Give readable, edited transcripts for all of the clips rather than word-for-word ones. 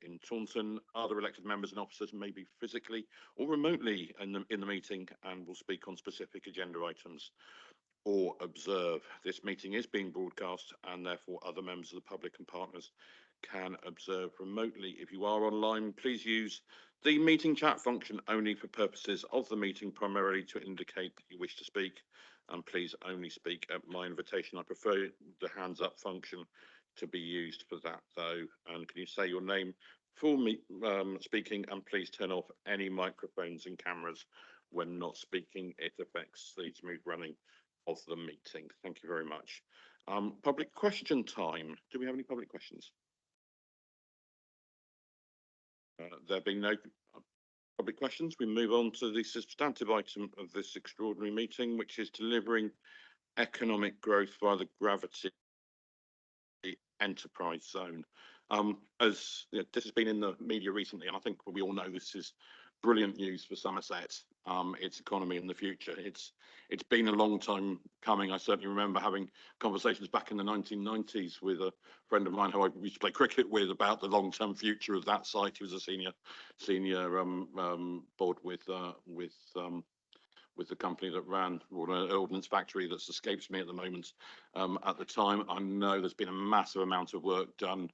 in Taunton. Other elected members and officers may be physically or remotely in the meeting and will speak on specific agenda items or observe. This meeting is being broadcast and therefore other members of the public and partners can observe remotely. If you are online, please use the meeting chat function only for purposes of the meeting, primarily to indicate that you wish to speak, and please only speak at my invitation. I prefer the hands up function to be used for that though. And can you say your name for me speaking, and please turn off any microphones and cameras when not speaking. It affects the smooth running of the meeting. Thank you very much. Public question time. Do we have any public questions? There being no public questions, we move on to the substantive item of this extraordinary meeting, which is delivering economic growth via the Gravity Enterprise Zone. As you know, this has been in the media recently, and I think we all know this is brilliant news for Somerset, its economy in the future. It's been a long time coming. I certainly remember having conversations back in the 1990s with a friend of mine who I used to play cricket with about the long-term future of that site. He was a senior board with the company that ran an ordnance factory that escapes me at the moment. At the time, I know there's been a massive amount of work done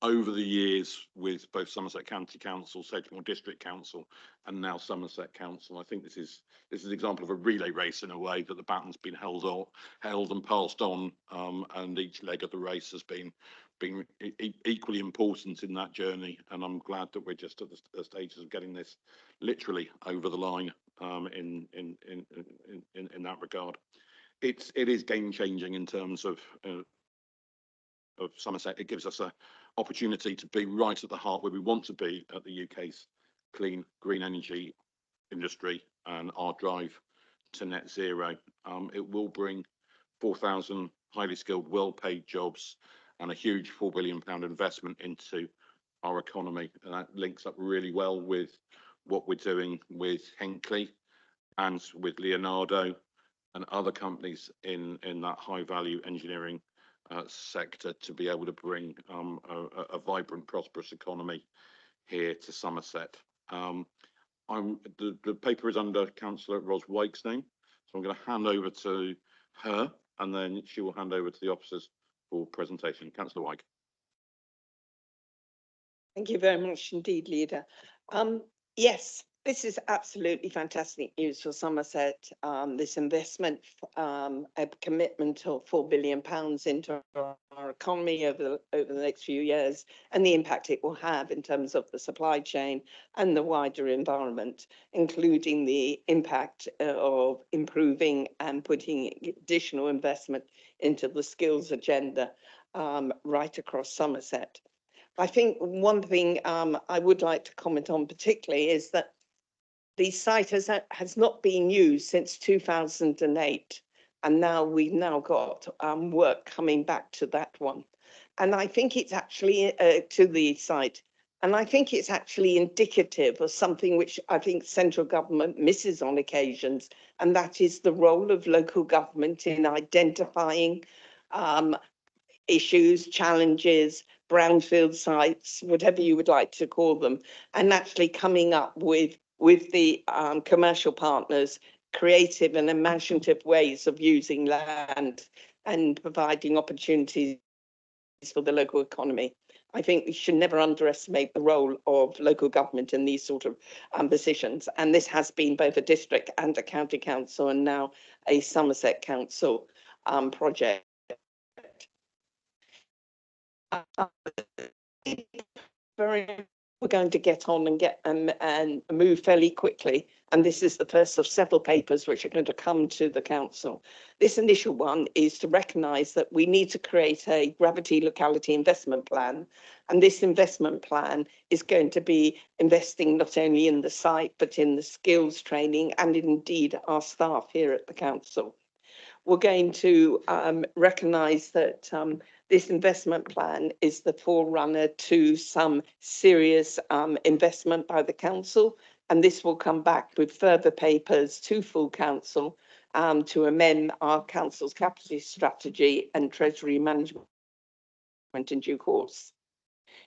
over the years with both Somerset County Council, Sedgemoor District Council, and now Somerset Council. I think this is an example of a relay race in a way, that the baton's been held and passed on, and each leg of the race has been equally important in that journey. And I'm glad that we're just at the stages of getting this literally over the line in that regard. It is game changing in terms of Somerset. It gives us an opportunity to be right at the heart where we want to be at the UK's clean green energy industry and our drive to net zero. It will bring 4,000 highly skilled, well-paid jobs and a huge £4 billion investment into our economy, and that links up really well with what we're doing with Hinkley and with Leonardo and other companies in that high value engineering sector, to be able to bring a vibrant, prosperous economy here to Somerset. The paper is under Councillor Ros Wyke's name, so I'm going to hand over to her, and then she will hand over to the officers for presentation. Councillor Wyke. Thank you very much indeed, Leader. Yes, this is absolutely fantastic news for Somerset. This investment, a commitment of £4 billion into our economy over the next few years, and the impact it will have in terms of the supply chain and the wider environment, including the impact of improving and putting additional investment into the skills agenda right across Somerset. I think one thing I would like to comment on particularly is that the site has not been used since 2008, and now we've got work coming back to that one. And I think it's actually to the site, and I think it's actually indicative of something which I think central government misses on occasions, and that is the role of local government in identifying issues, challenges, brownfield sites, whatever you would like to call them, and actually coming up with the commercial partners creative and imaginative ways of using land and providing opportunities for the local economy. I think we should never underestimate the role of local government in these sort of positions, and this has been both a district and a county council, and now a Somerset Council project. We're going to get on and move fairly quickly, and this is the first of several papers which are going to come to the council. This initial one is to recognise that we need to create a gravity locality investment plan, and this investment plan is going to be investing not only in the site but in the skills training and indeed our staff here at the council. We're going to recognise that this investment plan is the forerunner to some serious investment by the council, and this will come back with further papers to full council to amend our council's capital strategy and treasury management in due course.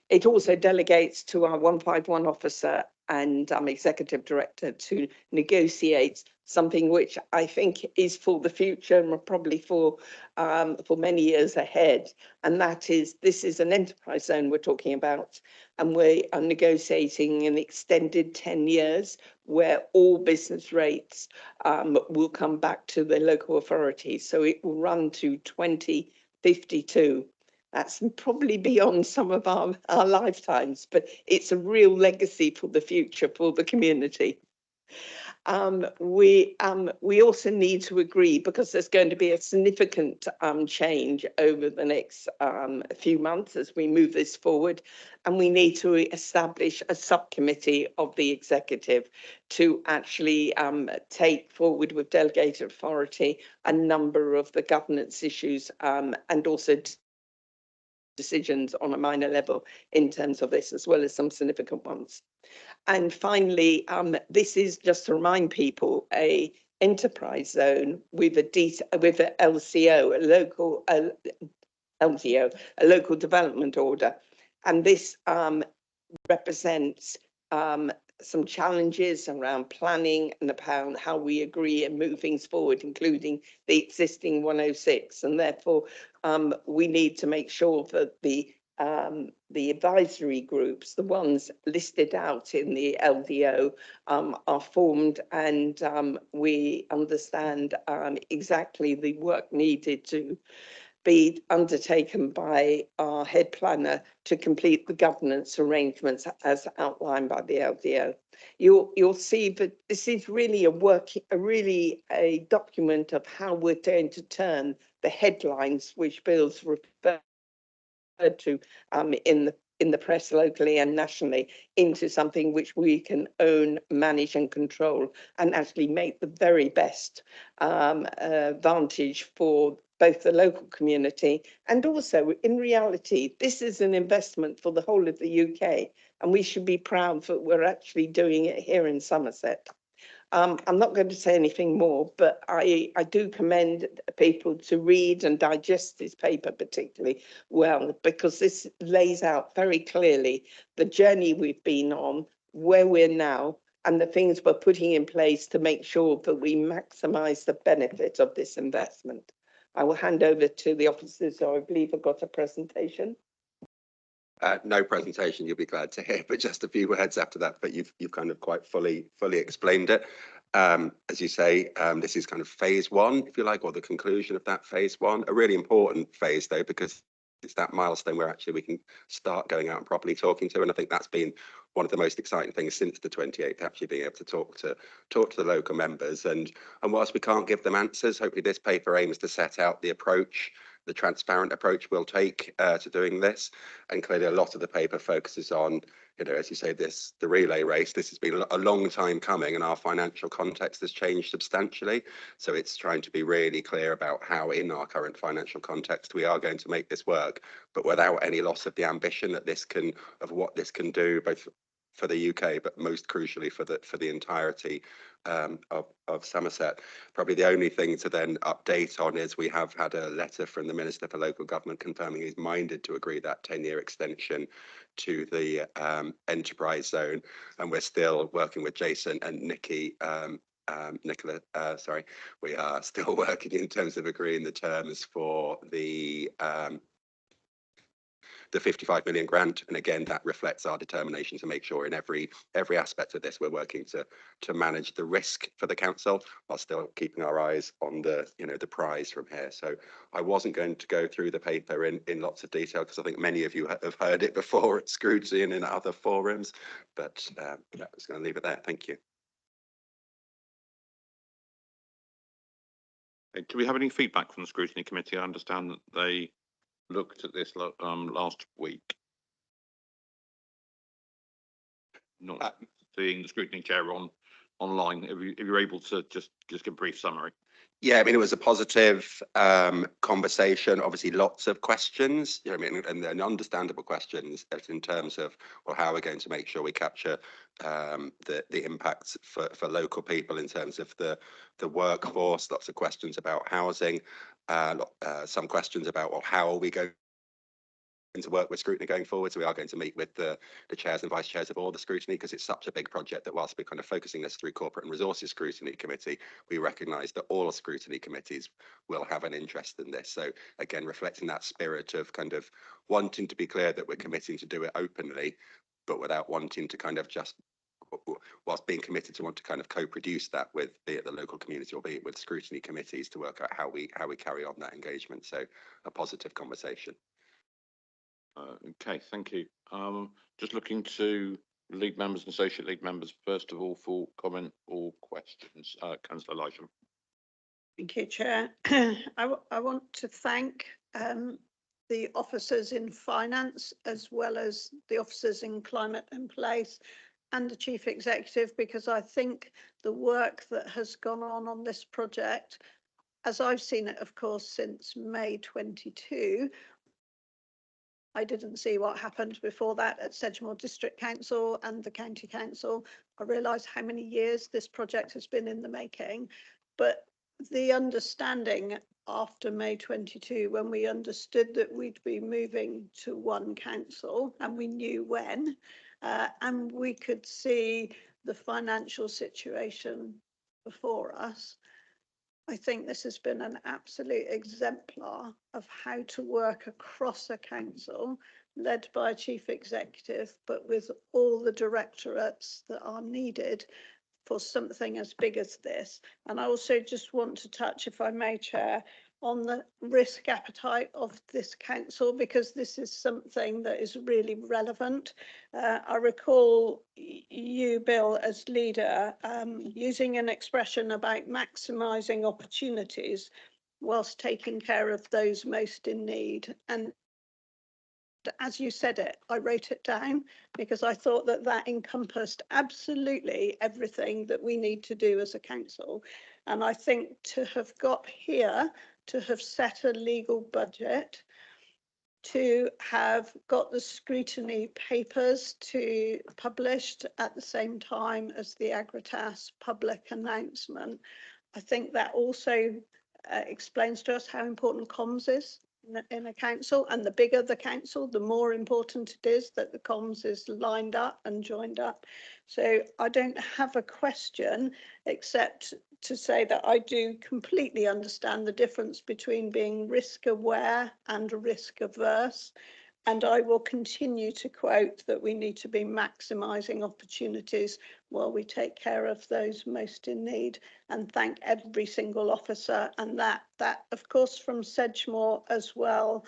It also delegates to our 151 officer and executive director to negotiate something which I think is for the future and probably for many years ahead. And that is, this is an enterprise zone we're talking about, and we are negotiating an extended 10 years where all business rates will come back to the local authorities. So it will run to 2052. That's probably beyond some of our lifetimes, but it's a real legacy for the future for the community. We also need to agree, because there's going to be a significant change over the next few months as we move this forward, and we need to establish a subcommittee of the executive to actually take forward with delegated authority a number of the governance issues and also decisions on a minor level in terms of this, as well as some significant ones. And finally, this is just to remind people, a enterprise zone with a LCO, a local development order, and this represents some challenges around planning and about how we agree and move things forward, including the existing 106. And therefore, we need to make sure that the advisory groups, the ones listed out in the LDO, are formed, and we understand exactly the work needed to be undertaken by our head planner to complete the governance arrangements as outlined by the LDO. You'll see that this is really a document of how we're going to turn the headlines which Bill's referred to in the press locally and nationally into something which we can own, manage and control, and actually make the very best vantage for both the local community and also, in reality, this is an investment for the whole of the UK, and we should be proud that we're actually doing it here in Somerset. I'm not going to say anything more, but I do commend people to read and digest this paper particularly well, because this lays out very clearly the journey we've been on, where we're now, and the things we're putting in place to make sure that we maximise the benefit of this investment. I will hand over to the officers, so I believe I've got a presentation. No presentation, you'll be glad to hear, but just a few words after that. But you've kind of quite fully explained it. As you say, this is kind of phase one, if you like, or the conclusion of that phase one. A really important phase, though, because it's that milestone where actually we can start going out and properly talking to. And I think that's been one of the most exciting things since the 28th, actually being able to talk to the local members. And whilst we can't give them answers, hopefully this paper aims to set out the approach, the transparent approach we'll take to doing this. And clearly a lot of the paper focuses on, you know, as you say, the relay race. This has been a long time coming, and our financial context has changed substantially. So it's trying to be really clear about how in our current financial context we are going to make this work, but without any loss of the ambition of what this can do, both for the UK, but most crucially for the entirety of Somerset. Probably the only thing to then update on is we have had a letter from the Minister for Local Government confirming he's minded to agree that 10-year extension to the enterprise zone, and we're still working with Jason and Nicola, we are still working in terms of agreeing the terms for the 55 million grant. And again, that reflects our determination to make sure in every aspect of this we're working to manage the risk for the council while still keeping our eyes on the prize from here. So I wasn't going to go through the paper in lots of detail, because I think many of you have heard it before at Scrutiny and in other forums, but I was going to leave it there. Thank you. Do we have any feedback from the Scrutiny Committee? I understand that they looked at this last week. Not seeing the Scrutiny Chair online. If you're able to just give a brief summary. Yeah, I mean, it was a positive conversation. Obviously, lots of questions, you know, I mean, and understandable questions in terms of, well, how we're going to make sure we capture the impacts for local people in terms of the workforce. Lots of questions about housing. Some questions about, well, how are we going to work with scrutiny going forward. So we are going to meet with the chairs and vice chairs of all the scrutiny, because it's such a big project that whilst we're kind of focusing this through Corporate and Resources Scrutiny Committee, we recognise that all scrutiny committees will have an interest in this. So again, reflecting that spirit of kind of wanting to be clear that we're committing to do it openly, but without wanting to kind of just, whilst being committed to want to kind of co-produce that with, be it the local community or be it with scrutiny committees, to work out how we carry on that engagement. So a positive conversation. Okay, thank you. Just looking to lead members and associate lead members, first of all, for comment or questions. Councillor Lisham. Thank you, Chair. I want to thank the officers in finance, as well as the officers in climate and place, and the chief executive, because I think the work that has gone on this project, as I've seen it, of course, since May 22, I didn't see what happened before that at Sedgemoor District Council and the County Council. I realise how many years this project has been in the making, but the understanding after May 22, when we understood that we'd be moving to one council and we knew when, and we could see the financial situation before us, I think this has been an absolute exemplar of how to work across a council led by a chief executive, but with all the directorates that are needed for something as big as this. And I also just want to touch, if I may, Chair, on the risk appetite of this council, because this is something that is really relevant. I recall you, Bill, as leader, using an expression about maximising opportunities whilst taking care of those most in need. And as you said it, I wrote it down because I thought that that encompassed absolutely everything that we need to do as a council. And I think to have got here, to have set a legal budget, to have got the scrutiny papers to published at the same time as the Agritas public announcement, I think that also explains to us how important comms is in a council, and the bigger the council, the more important it is that the comms is lined up and joined up. So I don't have a question except to say that I do completely understand the difference between being risk aware and risk averse. And I will continue to quote that we need to be maximising opportunities while we take care of those most in need, and thank every single officer, and that of course from Sedgemoor as well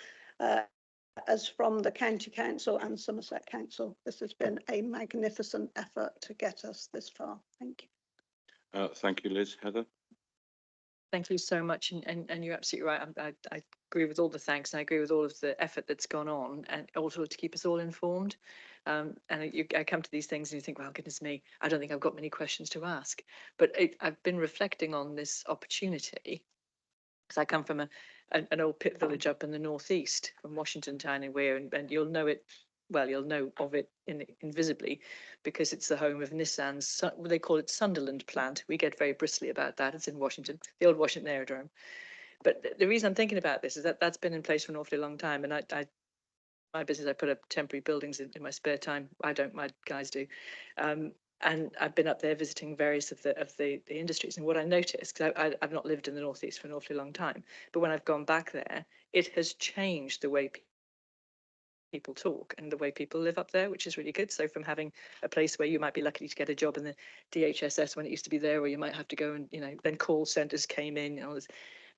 as from the County Council and Somerset Council. This has been a magnificent effort to get us this far. Thank you. Thank you, Liz. Heather. Thank you so much, and you're absolutely right. I agree with all the thanks, and I agree with all of the effort that's gone on, and also to keep us all informed. And I come to these things and you think, well, goodness me, I don't think I've got many questions to ask. But I've been reflecting on this opportunity because I come from an old pit village up in the northeast, from Washington Town and Weir, and you'll know it. Well, you'll know of it invisibly because it's the home of Nissan's, they call it Sunderland plant. We get very bristly about that. It's in Washington, the old Washington Aerodrome. But the reason I'm thinking about this is that that's been in place for an awfully long time. And my business, I put up temporary buildings in my spare time. I don't, my guys do. And I've been up there visiting various of the industries. And what I noticed, because I've not lived in the northeast for an awfully long time, but when I've gone back there, it has changed the way people talk and the way people live up there, which is really good. So from having a place where you might be lucky to get a job in the DHSS when it used to be there, or you might have to go and, then call centres came in and all this.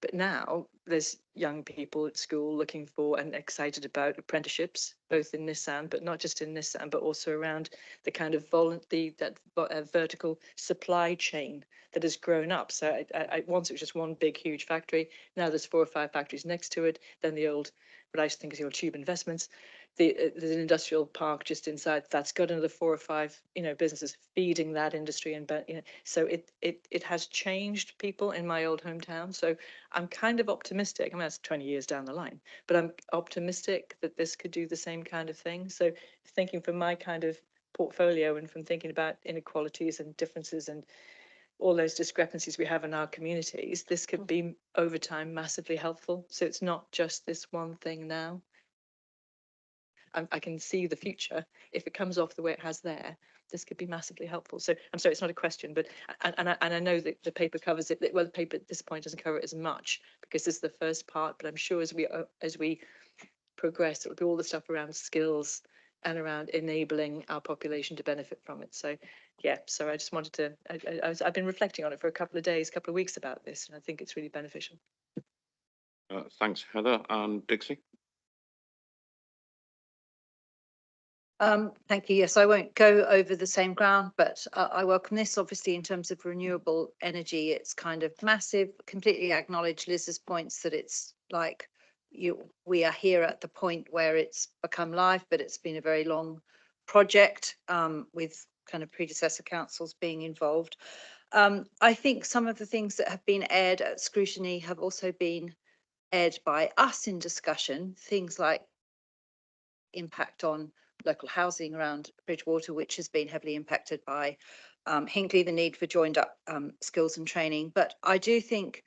But now there's young people at school looking for and excited about apprenticeships, both in Nissan, but not just in Nissan, but also around the kind of vertical supply chain that has grown up. So once it was just one big, huge factory. Now there's 4 or 5 factories next to it. Then the old, what I used to think is the old Tube Investments. There's an industrial park just inside that's got another 4 or 5 businesses feeding that industry, and so it has changed people in my old hometown. So I'm kind of optimistic. I mean, that's 20 years down the line, but I'm optimistic that this could do the same kind of thing. So thinking from my kind of portfolio and from thinking about inequalities and differences and all those discrepancies we have in our communities, this could be over time massively helpful. So it's not just this one thing now. I can see the future. If it comes off the way it has there, this could be massively helpful. So I'm sorry, it's not a question, but and I know that the paper covers it. Well, the paper at this point doesn't cover it as much because this is the first part. But I'm sure as we progress, it'll be all the stuff around skills and around enabling our population to benefit from it. So yeah, so I just wanted to, I've been reflecting on it for a couple of days, couple of weeks about this, and I think it's really beneficial. Thanks, Heather. And Dixie? Thank you. Yes, I won't go over the same ground, but I welcome this. Obviously, in terms of renewable energy, it's kind of massive. Completely acknowledge Liz's points that it's like we are here at the point where it's become live, but it's been a very long project with kind of predecessor councils being involved. I think some of the things that have been aired at scrutiny have also been aired by us in discussion, things like impact on local housing around Bridgewater, which has been heavily impacted by Hinckley, the need for joined up skills and training. But I think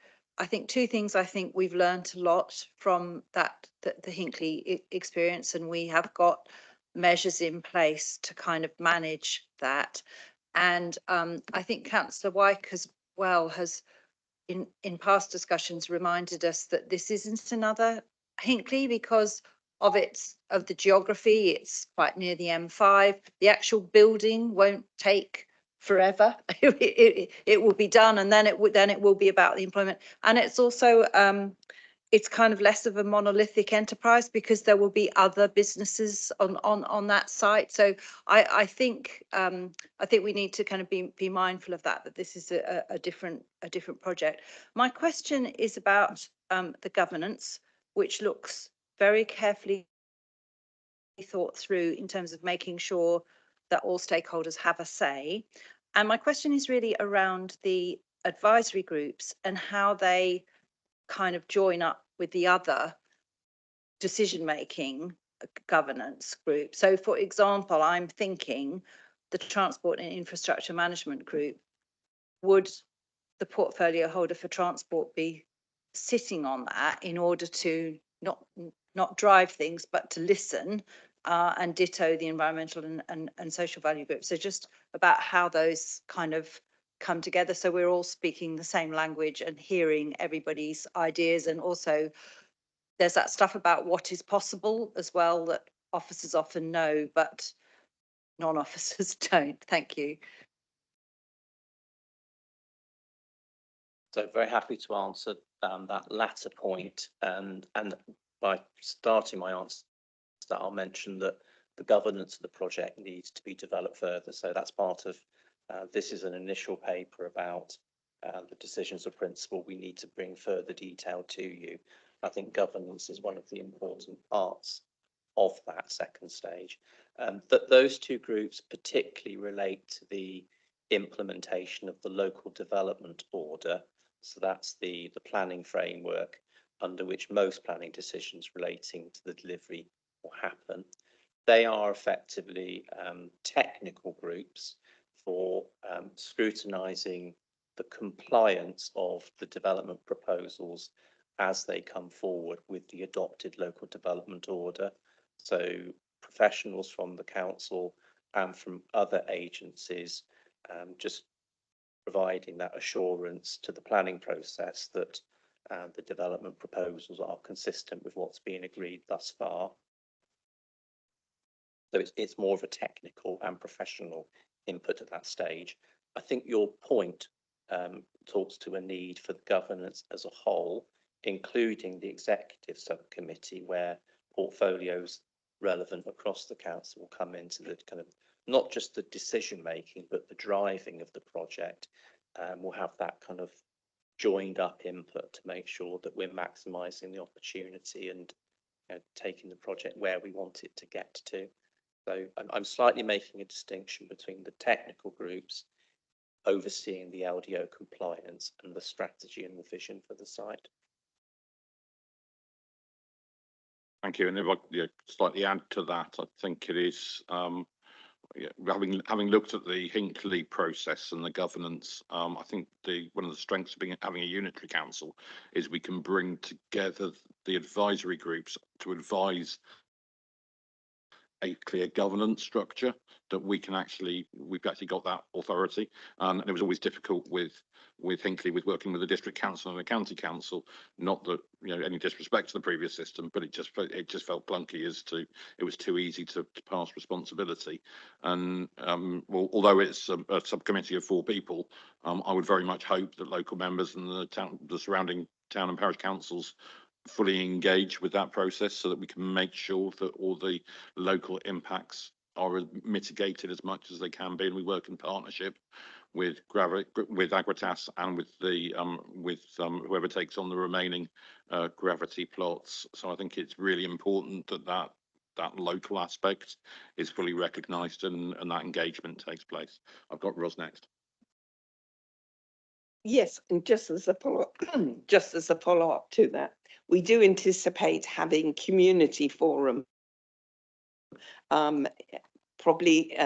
two things. I think we've learned a lot from the Hinckley experience, and we have got measures in place to kind of manage that. And I think Councillor Wyke as well has in past discussions reminded us that this isn't another Hinckley because of the geography. It's quite near the M5. The actual building won't take forever. It will be done, and then it will be about the employment. And it's also it's kind of less of a monolithic enterprise because there will be other businesses on that site. So I think we need to kind of be mindful of that this is a different project. My question is about the governance, which looks very carefully thought through in terms of making sure that all stakeholders have a say. And my question is really around the advisory groups and how they kind of join up with the other decision-making governance group. So for example, I'm thinking the Transport and Infrastructure Management Group, would the portfolio holder for transport be sitting on that in order to not drive things, but to listen, and ditto the environmental and social value group. So just about how those kind of come together, so we're all speaking the same language and hearing everybody's ideas. And also there's that stuff about what is possible as well that officers often know, but non-officers don't. Thank you. So very happy to answer that latter point, and by starting my answer, I'll mention that the governance of the project needs to be developed further. So that's part of this is an initial paper about the decisions of principle. We need to bring further detail to you. I think governance is one of the important parts of that second stage. That those two groups particularly relate to the implementation of the local development order. So that's the planning framework under which most planning decisions relating to the delivery will happen. They are effectively technical groups for scrutinising the compliance of the development proposals as they come forward with the adopted local development order. So professionals from the council and from other agencies just providing that assurance to the planning process that the development proposals are consistent with what's been agreed thus far. So it's more of a technical and professional input at that stage. I think your point talks to a need for the governance as a whole, including the executive subcommittee, where portfolios relevant across the council will come into the kind of not just the decision making, but the driving of the project. We'll have that kind of joined up input to make sure that we're maximising the opportunity and taking the project where we want it to get to. So I'm slightly making a distinction between the technical groups overseeing the LDO compliance and the strategy and the vision for the site. Thank you. And if I slightly add to that, I think it is having looked at the Hinckley process and the governance, I think one of the strengths of having a unitary council is we can bring together the advisory groups to advise a clear governance structure that we've actually got that authority. And it was always difficult with Hinckley, with working with the district council and the county council. Not that, you know, any disrespect to the previous system, but it just felt clunky as to, it was too easy to pass responsibility. And well, although it's a subcommittee of 4 people, I would very much hope that local members and the surrounding town and parish councils fully engage with that process, so that we can make sure that all the local impacts are mitigated as much as they can be, and we work in partnership with Agritas and with the whoever takes on the remaining gravity plots. So I think it's really important that that local aspect is fully recognised and that engagement takes place. I've got Ros next. Yes, and just as a follow-up to that, we do anticipate having community forum, probably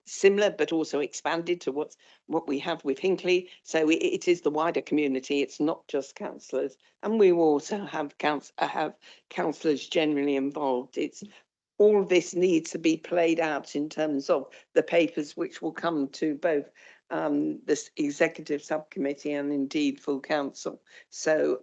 similar but also expanded to what we have with Hinckley. So it is the wider community. It's not just councillors, and we will also have councillors generally involved. It's all this needs to be played out in terms of the papers, which will come to both this executive subcommittee and indeed full council. So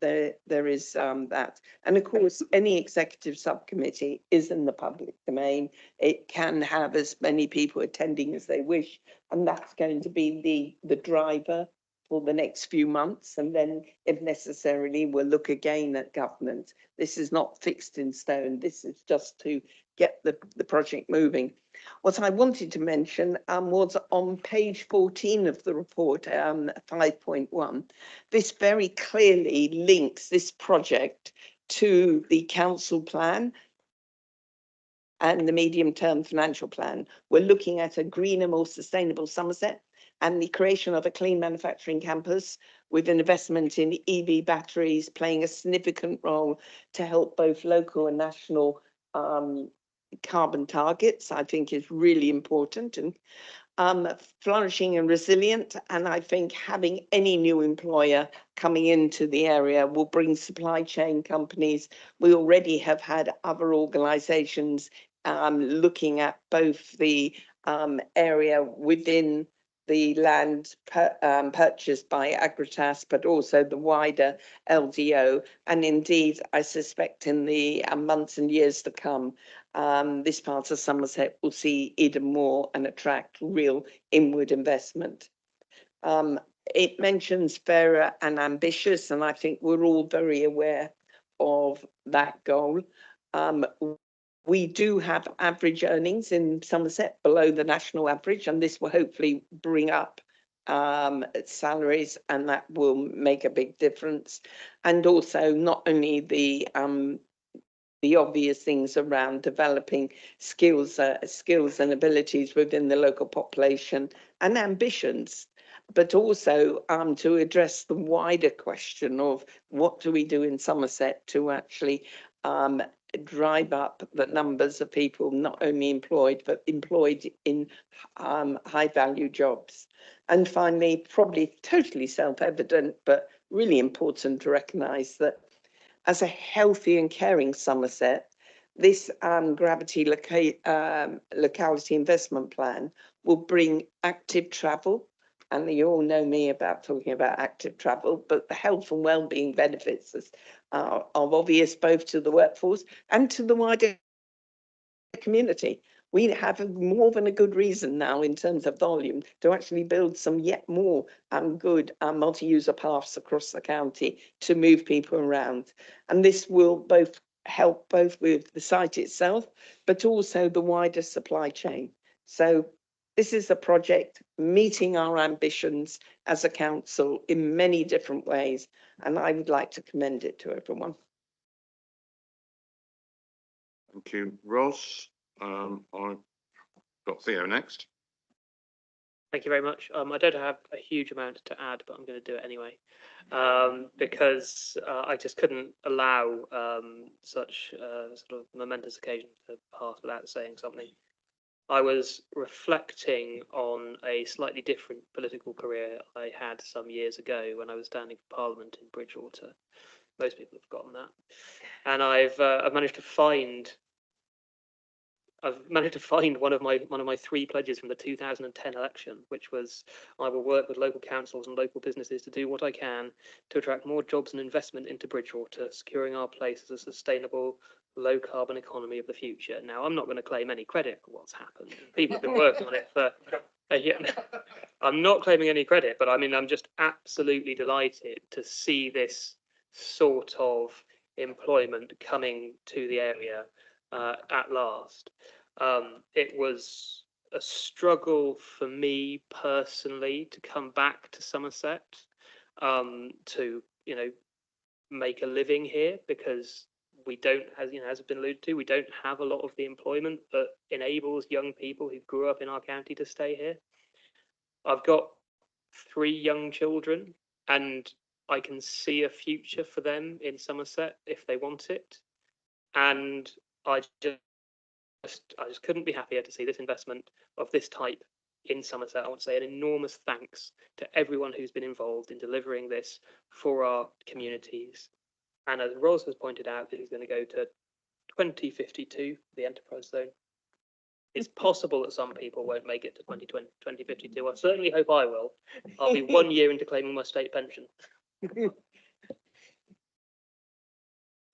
there is that. And of course, any executive subcommittee is in the public domain. It can have as many people attending as they wish, and that's going to be the driver for the next few months. And then if necessarily, we'll look again at governance. This is not fixed in stone. This is just to get the project moving. What I wanted to mention was on page 14 of the report, 5.1. This very clearly links this project to the council plan and the medium-term financial plan. We're looking at a greener, more sustainable Somerset and the creation of a clean manufacturing campus with an investment in EV batteries playing a significant role to help both local and national carbon targets, I think is really important. And flourishing and resilient. And I think having any new employer coming into the area will bring supply chain companies. We already have had other organisations looking at both the area within the land purchased by Agritas, but also the wider LDO. And indeed, I suspect in the months and years to come, this part of Somerset will see even more and attract real inward investment. It mentions fairer and ambitious, and I think we're all very aware of that goal. We do have average earnings in Somerset below the national average, and this will hopefully bring up salaries, and that will make a big difference. And also not only the obvious things around developing skills and abilities within the local population and ambitions, but also to address the wider question of what do we do in Somerset to actually drive up the numbers of people not only employed, but employed in high value jobs. And finally, probably totally self-evident, but really important to recognise that as a healthy and caring Somerset, this gravity locality investment plan will bring active travel. And you all know me about talking about active travel, but the health and well-being benefits are obvious both to the workforce and to the wider community. We have more than a good reason now in terms of volume to actually build some yet more good multi-user paths across the county to move people around. And this will help both with the site itself, but also the wider supply chain. So this is a project meeting our ambitions as a council in many different ways, and I would like to commend it to everyone. Thank you, Ross. I've got Theo next. Thank you very much. I don't have a huge amount to add, but I'm going to do it anyway, because I just couldn't allow such sort of momentous occasion to pass without saying something. I was reflecting on a slightly different political career I had some years ago when I was standing for Parliament in Bridgewater. Most people have forgotten that. And I've managed to find I've managed to find one of my 3 pledges from the 2010 election, which was I will work with local councils and local businesses to do what I can to attract more jobs and investment into Bridgewater, securing our place as a sustainable, low carbon economy of the future. Now, I'm not going to claim any credit for what's happened. People have been working on it for a year. I'm not claiming any credit, but I mean, I'm just absolutely delighted to see this sort of employment coming to the area at last. It was a struggle for me personally to come back to Somerset, to, make a living here, because we don't, as has been alluded to, we don't have a lot of the employment that enables young people who grew up in our county to stay here. I've got 3 young children, and I can see a future for them in Somerset if they want it. And I just couldn't be happier to see this investment of this type in Somerset. I want to say an enormous thanks to everyone who's been involved in delivering this for our communities. And as Ros has pointed out, this is going to go to 2052, the enterprise zone. It's possible that some people won't make it to 2052. I certainly hope I will. I'll be 1 year into claiming my state pension.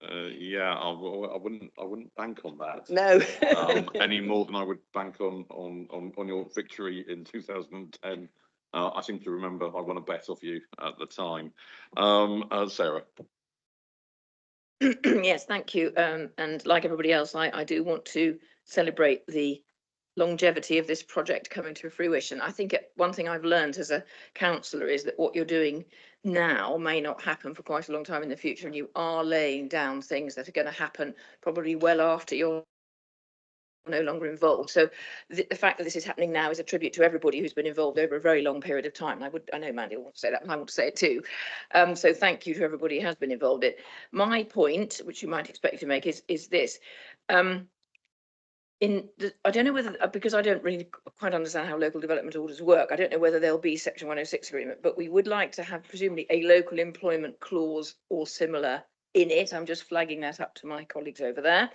Yeah, I wouldn't bank on that. No. Any more than I would bank on your victory in 2010. I seem to remember I won a bet off you at the time. Sarah. Yes, thank you. And like everybody else, I do want to celebrate the longevity of this project coming to fruition. I think one thing I've learned as a councillor is that what you're doing now may not happen for quite a long time in the future, and you are laying down things that are going to happen probably well after you're no longer involved. So the fact that this is happening now is a tribute to everybody who's been involved over a very long period of time. I know Mandy will want to say that, and I want to say it too. So thank you to everybody who has been involved in it. My point, which you might expect to make, is this. I don't know whether, because I don't really quite understand how local development orders work, I don't know whether there'll be Section 106 agreement, but we would like to have presumably a local employment clause or similar in it. I'm just flagging that up to my colleagues over there.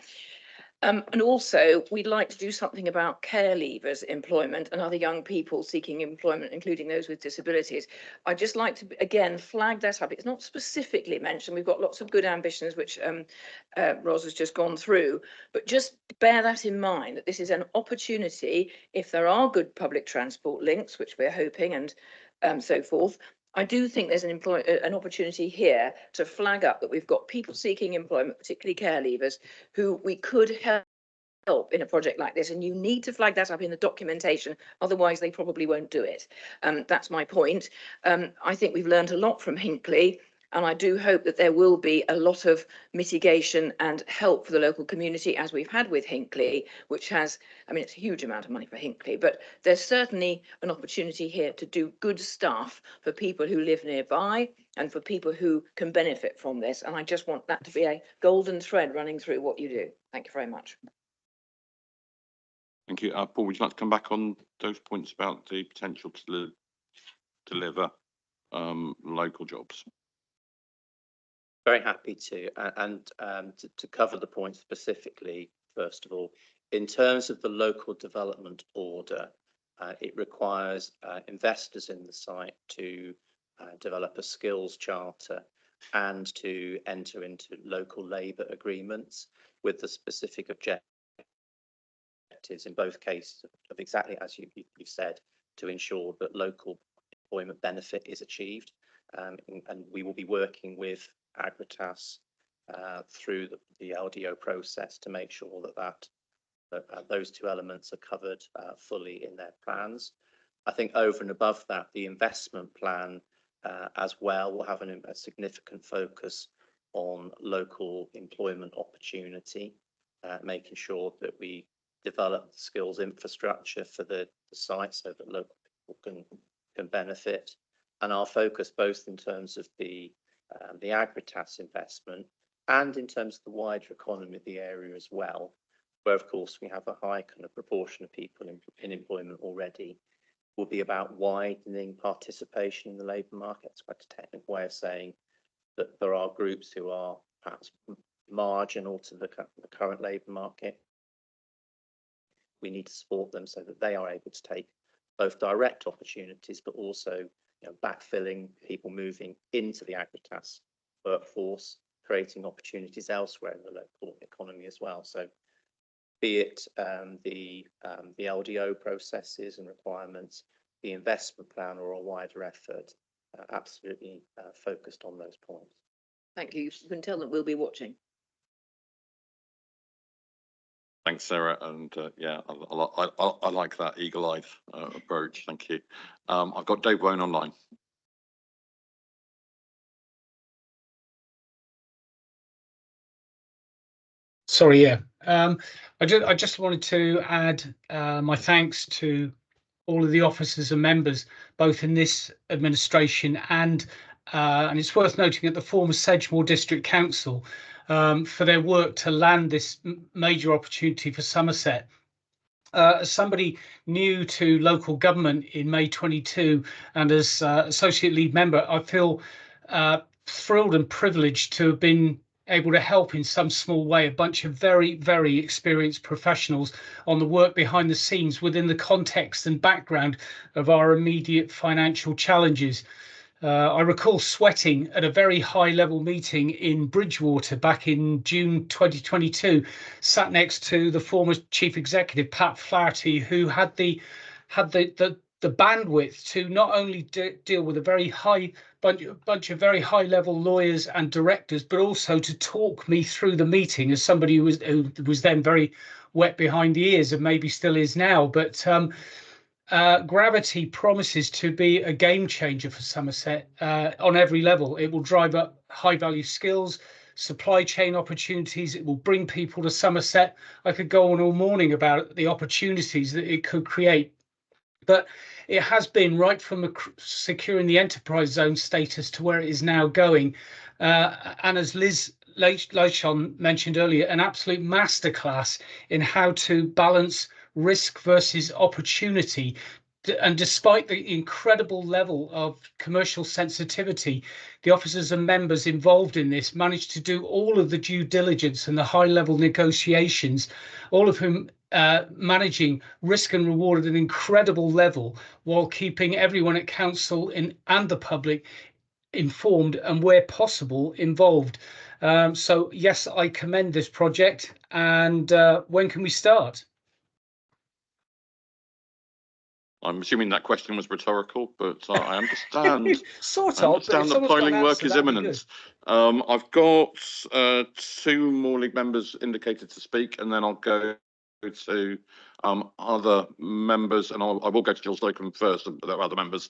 And also, we'd like to do something about care leavers employment and other young people seeking employment, including those with disabilities. I'd just like to, again, flag that up. It's not specifically mentioned. We've got lots of good ambitions, which Ros has just gone through, but just bear that in mind, that this is an opportunity, if there are good public transport links, which we're hoping, and so forth. I do think there's an opportunity here to flag up that we've got people seeking employment, particularly care leavers, who we could help in a project like this, and you need to flag that up in the documentation, otherwise they probably won't do it. That's my point. I think we've learned a lot from Hinckley, and I do hope that there will be a lot of mitigation and help for the local community, as we've had with Hinckley, which has, I mean, it's a huge amount of money for Hinckley, but there's certainly an opportunity here to do good stuff for people who live nearby and for people who can benefit from this. And I just want that to be a golden thread running through what you do. Thank you very much. Thank you. Paul, would you like to come back on those points about the potential to deliver local jobs? Very happy to, and to cover the point specifically, first of all, in terms of the local development order, it requires investors in the site to develop a skills charter and to enter into local labour agreements with the specific objectives in both cases of exactly as you've said, to ensure that local employment benefit is achieved. And we will be working with Agritas through the LDO process to make sure that those 2 elements are covered fully in their plans. I think over and above that, the investment plan as well will have a significant focus on local employment opportunity, making sure that we develop the skills infrastructure for the site so that local people can benefit. And our focus, both in terms of the Agritas investment and in terms of the wider economy of the area as well, where of course we have a high kind of proportion of people in employment already, will be about widening participation in the labour market. It's quite a technical way of saying that there are groups who are perhaps marginal to the current labour market, we need to support them so that they are able to take both direct opportunities, but also, backfilling people moving into the Agritas workforce, creating opportunities elsewhere in the local economy as well. So be it the LDO processes and requirements, the investment plan, or a wider effort, absolutely focused on those points. Thank you. You can tell them we'll be watching. Thanks, Sarah, and yeah, I like that eagle-eyed approach. Thank you. I've got Dave Wone online. Sorry, yeah. I just wanted to add my thanks to all of the officers and members, both in this administration and it's worth noting at the former Sedgemoor District Council, for their work to land this major opportunity for Somerset. As somebody new to local government in May 22 and as associate lead member, I feel thrilled and privileged to have been able to help in some small way a bunch of very, very experienced professionals on the work behind the scenes within the context and background of our immediate financial challenges. I recall sweating at a very high level meeting in Bridgewater back in June 2022, sat next to the former chief executive, Pat Flaherty, who had the bandwidth to not only deal with a very high bunch of very high level lawyers and directors, but also to talk me through the meeting as somebody who was then very wet behind the ears and maybe still is now. But Gravity promises to be a game changer for Somerset on every level. It will drive up high value skills, supply chain opportunities. It will bring people to Somerset. I could go on all morning about the opportunities that it could create. But it has been right from securing the enterprise zone status to where it is now going. And as Liz Leichon mentioned earlier, an absolute masterclass in how to balance risk versus opportunity. And despite the incredible level of commercial sensitivity, the officers and members involved in this managed to do all of the due diligence and the high level negotiations, all of whom managing risk and reward at an incredible level while keeping everyone at council and the public informed and where possible involved. So yes, I commend this project. And when can we start? I'm assuming that question was rhetorical, but I understand. Sort I of. understand that piling work is imminent. I've got 2 more league members indicated to speak, and then I'll go to other members, and I will go to Jill Slocum first, and there are other members,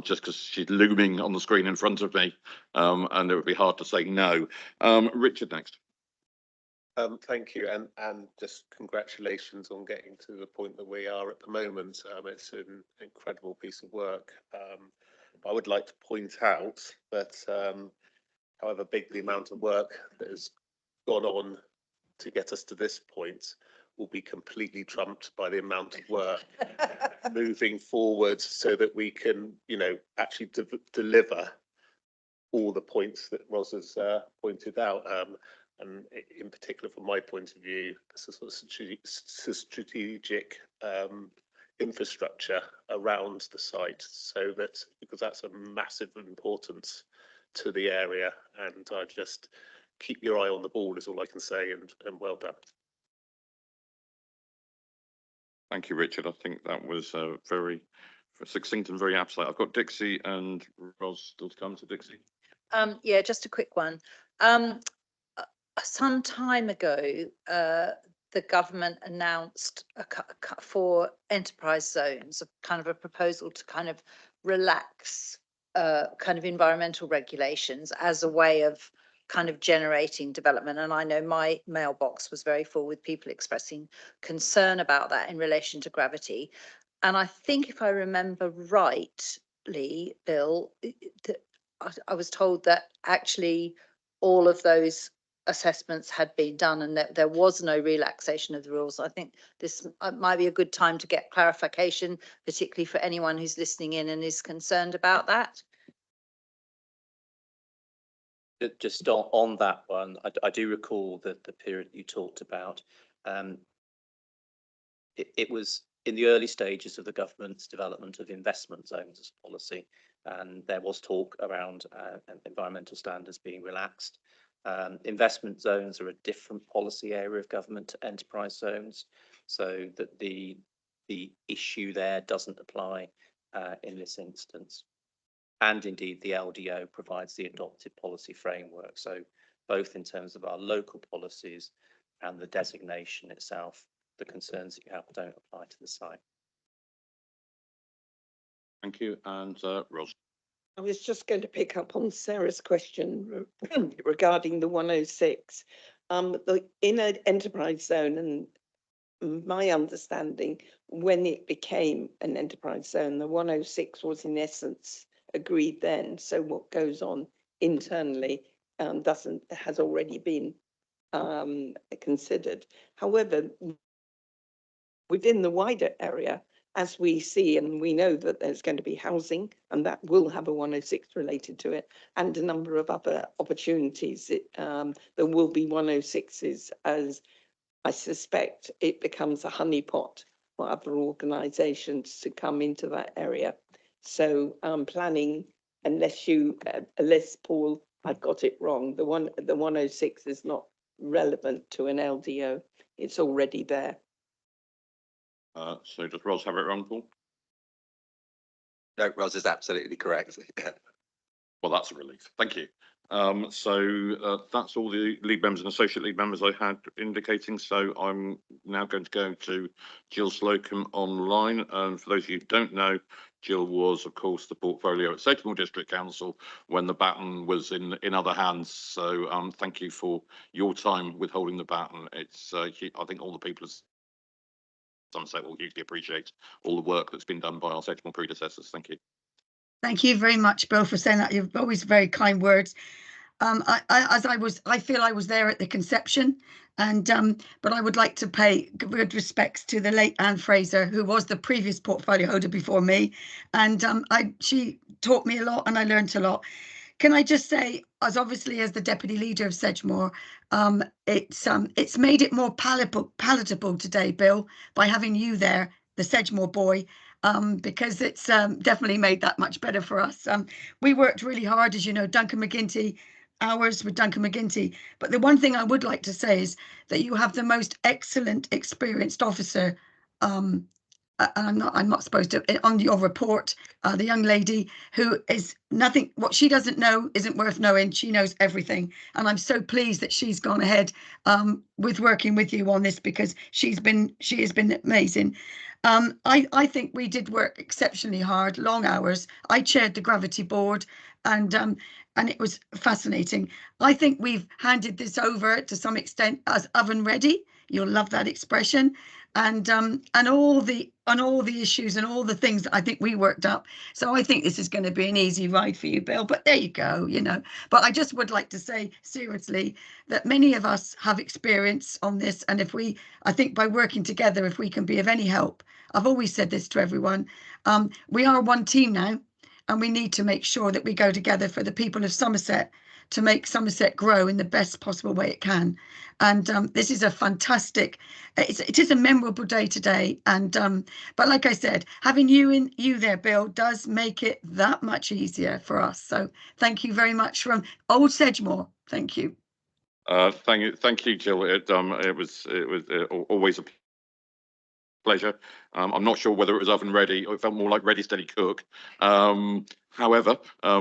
just because she's looming on the screen in front of me, and it would be hard to say no. Richard next. Thank you, and just congratulations on getting to the point that we are at the moment. It's an incredible piece of work. I would like to point out that however big the amount of work that has gone on to get us to this point will be completely trumped by the amount of work moving forward, so that we can, actually deliver all the points that Ros has pointed out. And in particular, from my point of view, this is sort of strategic infrastructure around the site, so that, because that's a massive importance to the area, and I just keep your eye on the ball is all I can say, and well done. Thank you, Richard. I think that was very succinct and very absolute. I've got Dixie and Ros still to come. To Dixie. Yeah, just a quick one. Some time ago, the government announced for enterprise zones a kind of a proposal to kind of relax kind of environmental regulations as a way of kind of generating development. And I know my mailbox was very full with people expressing concern about that in relation to Gravity. And I think if I remember rightly, Bill, I was told that actually all of those assessments had been done and that there was no relaxation of the rules. I think this might be a good time to get clarification, particularly for anyone who's listening in and is concerned about that. Just on that one, I do recall the period you talked about. it was in the early stages of the government's development of investment zones as a policy, and there was talk around environmental standards being relaxed. Investment zones are a different policy area of government to enterprise zones, so that the issue there doesn't apply in this instance. And indeed, the LDO provides the adopted policy framework. So both in terms of our local policies and the designation itself, the concerns that you have don't apply to the site. Thank you. And Ros. I was just going to pick up on Sarah's question regarding the 106. In an enterprise zone, and my understanding, when it became an enterprise zone, the 106 was in essence agreed then. So what goes on internally has already been considered. However, within the wider area, as we see, and we know that there's going to be housing, and that will have a 106 related to it, and a number of other opportunities. There will be 106s, as I suspect it becomes a honeypot for other organisations to come into that area. So planning, unless Paul, I've got it wrong, the 106 is not relevant to an LDO. It's already there. So does Ros have it wrong, Paul? No, Ros is absolutely correct. Well, that's a relief. Thank you. So that's all the lead members and associate lead members I had indicating. So I'm now going to go to Jill Slocum online. And for those of you who don't know, Jill was, of course, the portfolio at Sedgemoor District Council when the baton was in other hands. So thank you for your time with holding the baton. It's I think all the people of Somerset will hugely appreciate all the work that's been done by our Sedgemoor predecessors. Thank you. Thank you very much, Bill, for saying that. You've always very kind words. I feel I was there at the conception, and but I would like to pay good respects to the late Anne Fraser, who was the previous portfolio holder before me, and she taught me a lot, and I learned a lot. Can I just say, as obviously as the deputy leader of Sedgemoor, it's made it more palatable today, Bill, by having you there, the Sedgemoor boy. Because it's definitely made that much better for us. We worked really hard, as you know, Duncan McGinty, hours with Duncan McGinty. But the one thing I would like to say is that you have the most excellent, experienced officer. And I'm not supposed to, on your report, the young lady who is nothing, what she doesn't know isn't worth knowing. She knows everything. And I'm so pleased that she's gone ahead with working with you on this, because she has been amazing. I think we did work exceptionally hard, long hours. I chaired the Gravity Board, and it was fascinating. I think we've handed this over to some extent as oven ready. You'll love that expression, and all the issues and all the things that I think we worked up. So I think this is going to be an easy ride for you, Bill. But there you go, you know. But I just would like to say seriously that many of us have experience on this, and I think by working together, if we can be of any help. I've always said this to everyone. We are one team now, and we need to make sure that we go together for the people of Somerset to make Somerset grow in the best possible way it can. And this is a fantastic, it is a memorable day today. And but like I said, having you there, Bill, does make it that much easier for us. So thank you very much from old Sedgemoor. Thank you. Thank you, Jill. It was always a pleasure. I'm not sure whether it was oven ready or it felt more like ready, steady, cook. However,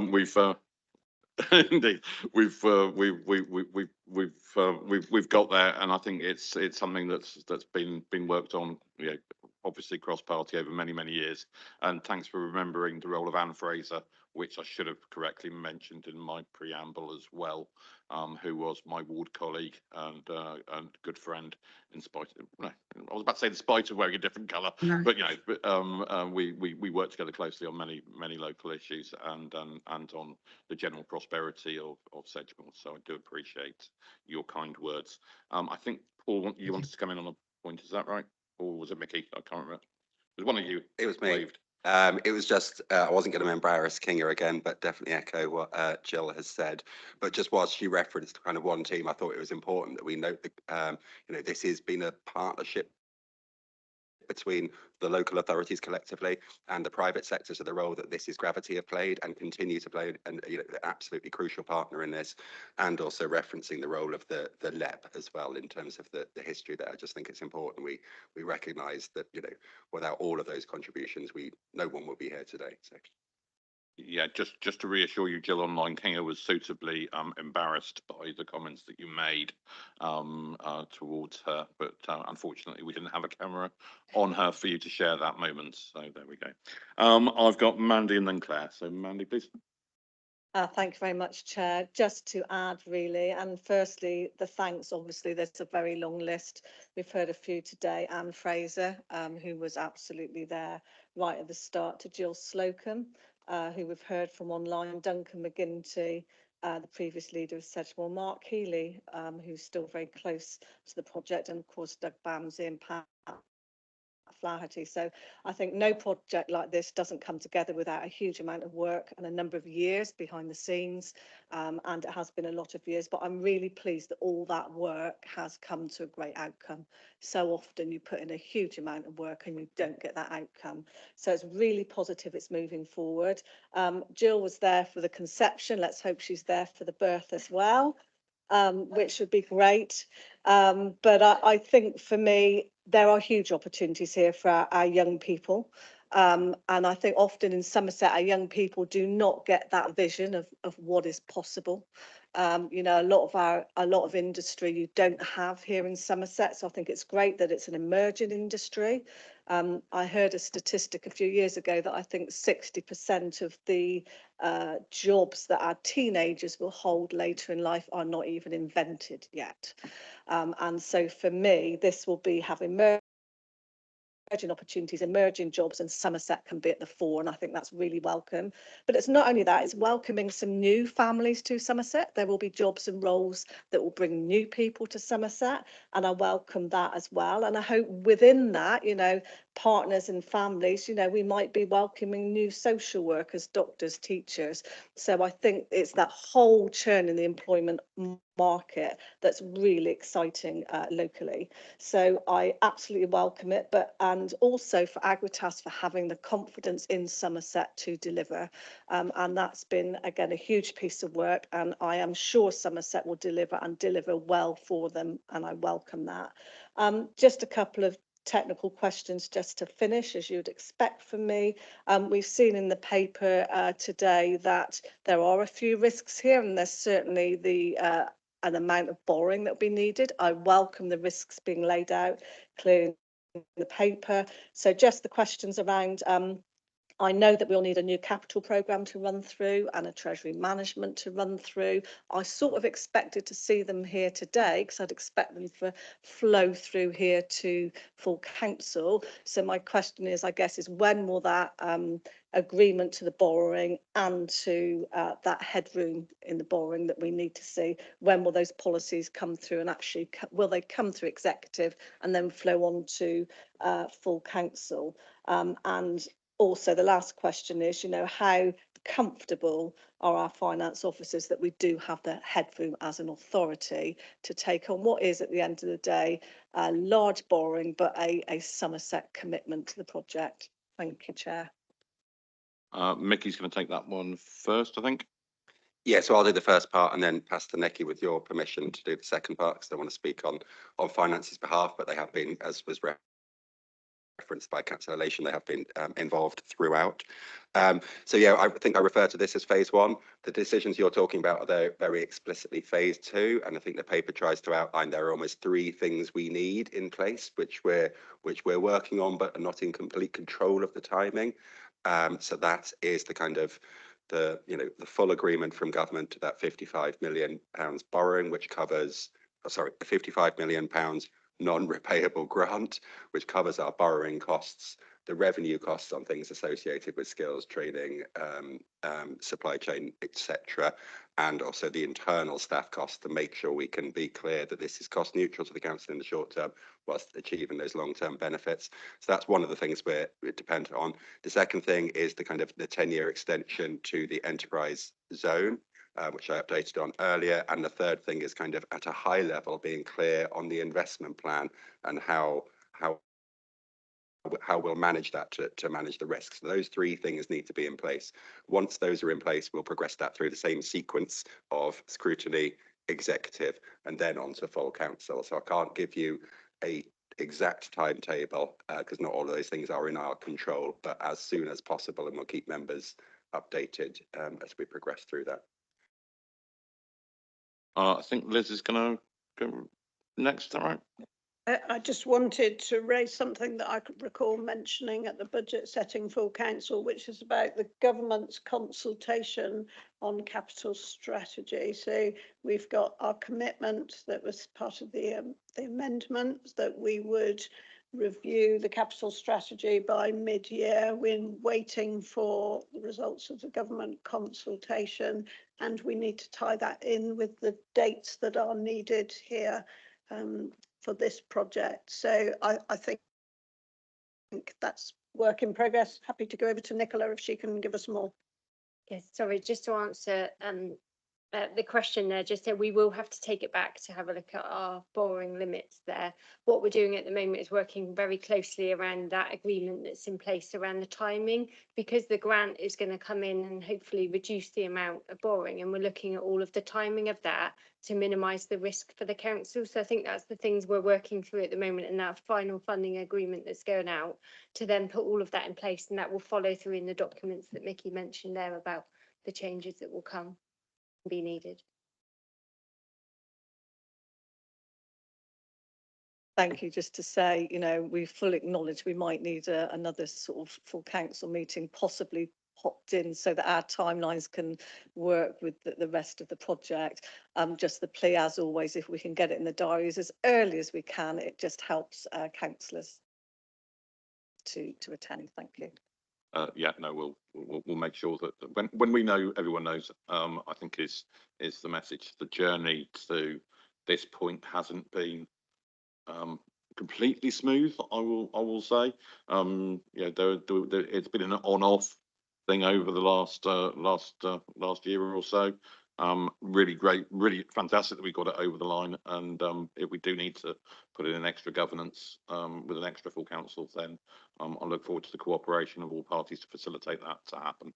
we've indeed we've got there, and I think it's something that's been worked on, you know, obviously cross party over many years. And thanks for remembering the role of Anne Fraser, which I should have correctly mentioned in my preamble as well, who was my ward colleague and good friend, in spite of, no, I was about to say in spite of wearing a different colour, No. but you know, we worked together closely on many local issues and on the general prosperity of Sedgemoor. So I do appreciate your kind words. I think Paul, you wanted to come in on a point, is that right? Or was it Mickey? I can't remember. It was one of you. It was me. Waved. It was just, I wasn't going to embarrass Kinga again, but definitely echo what Jill has said. But just whilst she referenced kind of one team, I thought it was important that we note that, you know, this has been a partnership between the local authorities collectively and the private sector, so the role that this is Gravity have played and continue to play, and an absolutely crucial partner in this, and also referencing the role of the LEP as well in terms of the history there. I just think it's important we recognise that without all of those contributions, no one will be here today. So. Yeah, just to reassure you, Jill, online Kinga was suitably embarrassed by the comments that you made towards her, but unfortunately we didn't have a camera on her for you to share that moment. So there we go. I've got Mandy and then Claire. So Mandy, please. Thank you very much, Chair. Just to add, really, and firstly, the thanks. Obviously, there's a very long list. We've heard a few today. Anne Fraser, who was absolutely there right at the start, to Jill Slocum, who we've heard from online, Duncan McGinty, the previous leader of Sedgemoor, Mark Healy, who's still very close to the project, and of course, Doug Bamsey and Pat Flaherty. So I think no project like this doesn't come together without a huge amount of work and a number of years behind the scenes, and it has been a lot of years, but I'm really pleased that all that work has come to a great outcome. So often you put in a huge amount of work and you don't get that outcome, so it's really positive it's moving forward. Jill was there for the conception. Let's hope she's there for the birth as well, which would be great. But I think for me, there are huge opportunities here for our young people. And I think often in Somerset, our young people do not get that vision of what is possible. A lot of industry you don't have here in Somerset. So I think it's great that it's an emerging industry. I heard a statistic a few years ago that I think 60% of the jobs that our teenagers will hold later in life are not even invented yet. And so for me, this will be having emerging opportunities, emerging jobs, and Somerset can be at the fore, and I think that's really welcome. But it's not only that, it's welcoming some new families to Somerset. There will be jobs and roles that will bring new people to Somerset, and I welcome that as well. And I hope within that, partners and families, we might be welcoming new social workers, doctors, teachers. So I think it's that whole churn in the employment market that's really exciting locally. So I absolutely welcome it, and also for Agritas for having the confidence in Somerset to deliver. And that's been, again, a huge piece of work, and I am sure Somerset will deliver and deliver well for them, and I welcome that. Just a couple of technical questions just to finish, as you'd expect from me. We've seen in the paper today that there are a few risks here, and there's certainly an amount of borrowing that will be needed. I welcome the risks being laid out clearly in the paper. So just the questions around, I know that we'll need a new capital programme to run through and a treasury management to run through. I sort of expected to see them here today because I'd expect them to flow through here to full council. So my question is, I guess, is when will that agreement to the borrowing and to that headroom in the borrowing that we need to see, when will those policies come through, and actually will they come through executive and then flow on to full council? And also the last question is, how comfortable are our finance officers that we do have the headroom as an authority to take on what is, at the end of the day, a large borrowing, but a Somerset commitment to the project? Thank you, Chair. Mickey's going to take that one first, I think. Yeah, so I'll do the first part and then pass to Nikki with your permission to do the second part, because I want to speak on finance's behalf, but they have been, as was referenced by Councillor Lation, they have been involved throughout. So yeah, I think I refer to this as phase one. The decisions you're talking about are very explicitly phase two, and I think the paper tries to outline there are almost three things we need in place, which we're working on, but are not in complete control of the timing. So that is the kind of the full agreement from government to that £55 million borrowing, which covers, £55 million non-repayable grant, which covers our borrowing costs, the revenue costs on things associated with skills training, supply chain, etc., and also the internal staff costs to make sure we can be clear that this is cost neutral to the council in the short term whilst achieving those long-term benefits. So that's one of the things we're dependent on. The second thing is the 10-year extension to the enterprise zone, which I updated on earlier. And the third thing is at a high level being clear on the investment plan and how how we'll manage that to manage the risks. So those three things need to be in place. Once those are in place, we'll progress that through the same sequence of scrutiny, executive, and then on to full council. So I can't give you a exact timetable because not all of those things are in our control, but as soon as possible, and we'll keep members updated as we progress through that. I think Liz is going to go next, all right? I just wanted to raise something that I could recall mentioning at the budget setting full council, which is about the government's consultation on capital strategy. So we've got our commitment that was part of the amendment that we would review the capital strategy by mid-year. We're waiting for the results of the government consultation, and we need to tie that in with the dates that are needed here for this project. So I think that's work in progress. Happy to go over to Nicola if she can give us more. Yes, sorry, just to answer the question there, just that we will have to take it back to have a look at our borrowing limits there. What we're doing at the moment is working very closely around that agreement that's in place around the timing, because the grant is going to come in and hopefully reduce the amount of borrowing, and we're looking at all of the timing of that to minimise the risk for the council. So I think that's the things we're working through at the moment, and that final funding agreement that's going out to then put all of that in place, and that will follow through in the documents that Mickey mentioned there about the changes that will come be needed. Thank you. Just to say, you know, we fully acknowledge we might need another sort of full council meeting, possibly popped in so that our timelines can work with the rest of the project. Just the plea, as always, if we can get it in the diaries as early as we can, it just helps councillors to attend. Thank you. Yeah, no, we'll make sure that when we know, everyone knows. I think is the message. The journey to this point hasn't been completely smooth. I will say. Yeah, it's been an on-off thing over the last year or so. Really great, really fantastic that we got it over the line. And if we do need to put in an extra governance with an extra full council, then I look forward to the cooperation of all parties to facilitate that to happen.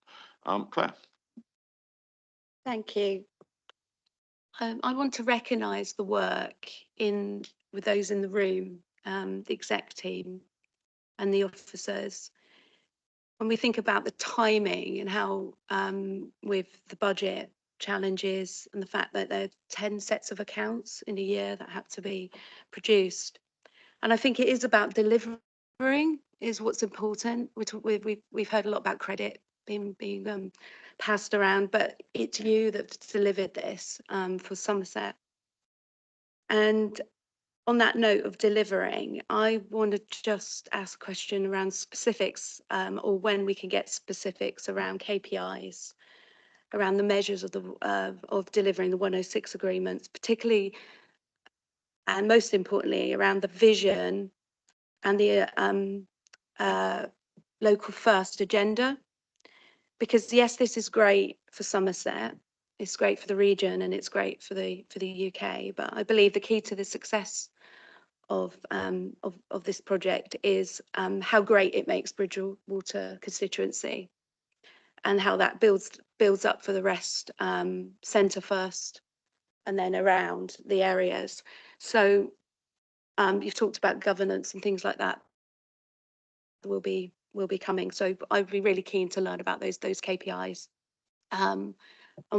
Claire. Thank you. I want to recognise the work with those in the room, the exec team and the officers. When we think about the timing and how with the budget challenges and the fact that there are 10 sets of accounts in a year that have to be produced. And I think it is about delivering is what's important. We've heard a lot about credit being passed around, but it's you that's delivered this for Somerset. And on that note of delivering, I wanted to just ask a question around specifics or when we can get specifics around KPIs, around the measures of delivering the 106 agreements, particularly and most importantly around the vision and the local first agenda. Because yes, this is great for Somerset, it's great for the region, and it's great for the UK. But I believe the key to the success of this project is how great it makes Bridgewater constituency, and how that builds up for the rest, centre first, and then around the areas. So you've talked about governance and things like that will be coming. So I'd be really keen to learn about those KPIs. And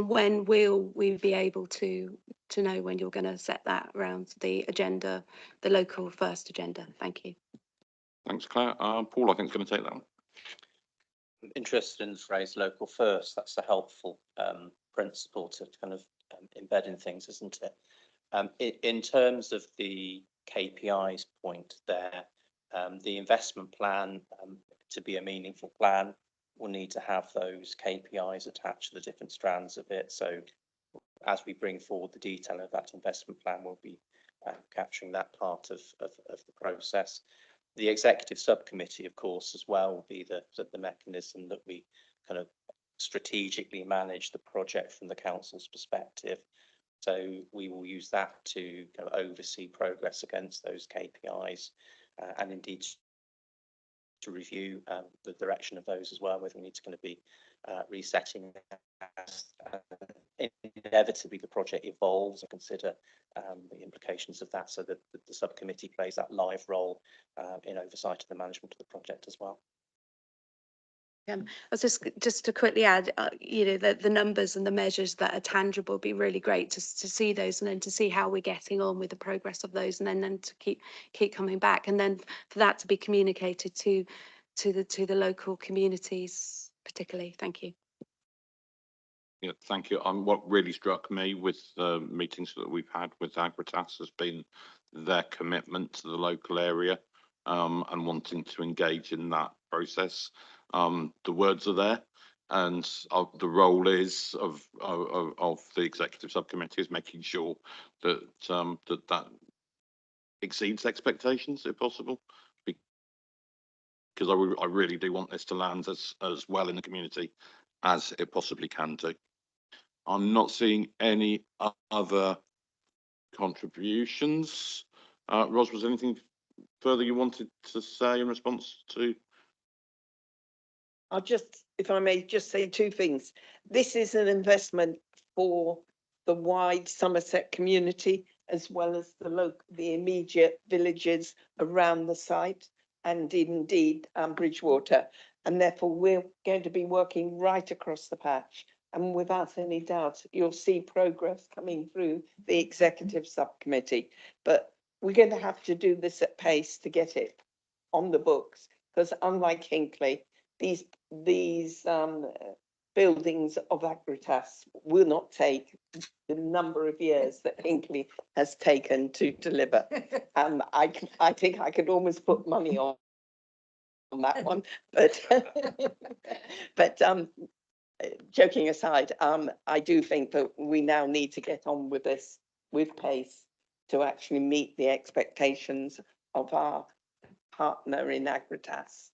when will we be able to know when you're going to set that around the agenda, the local first agenda? Thank you. Thanks, Claire. Paul, I think, is going to take that one. I'm interested in the phrase local first. That's a helpful principle to kind of embed in things, isn't it? In terms of the KPIs point there, the investment plan, to be a meaningful plan, will need to have those KPIs attached to the different strands of it. So as we bring forward the detail of that investment plan, we'll be capturing that part of the process. The executive subcommittee, of course, as well, will be the mechanism that we kind of strategically manage the project from the council's perspective. So we will use that to kind of oversee progress against those KPIs and indeed to review the direction of those as well, whether we need to kind of be resetting as inevitably the project evolves and consider the implications of that, so that the subcommittee plays that live role in oversight of the management of the project as well. I was just to quickly add, the numbers and the measures that are tangible would be really great to see those, and then to see how we're getting on with the progress of those, and then to keep coming back, and then for that to be communicated to the local communities particularly. Thank you. Yeah, thank you. What really struck me with the meetings that we've had with Agritas has been their commitment to the local area and wanting to engage in that process. The words are there, and the role is of the executive subcommittee is making sure that that exceeds expectations if possible, because I really do want this to land as well in the community as it possibly can do. I'm not seeing any other contributions. Ros, was there anything further you wanted to say in response to? I'll just, if I may, just say two things. This is an investment for the wide Somerset community, as well as the immediate villages around the site, and indeed Bridgewater. And therefore, we're going to be working right across the patch. And without any doubt, you'll see progress coming through the executive subcommittee. But we're going to have to do this at pace to get it on the books, because unlike Hinckley, these buildings of Agritas will not take the number of years that Hinckley has taken to deliver. I think I could almost put money on that one, but joking aside, I do think that we now need to get on with this with pace to actually meet the expectations of our partner in Agritas.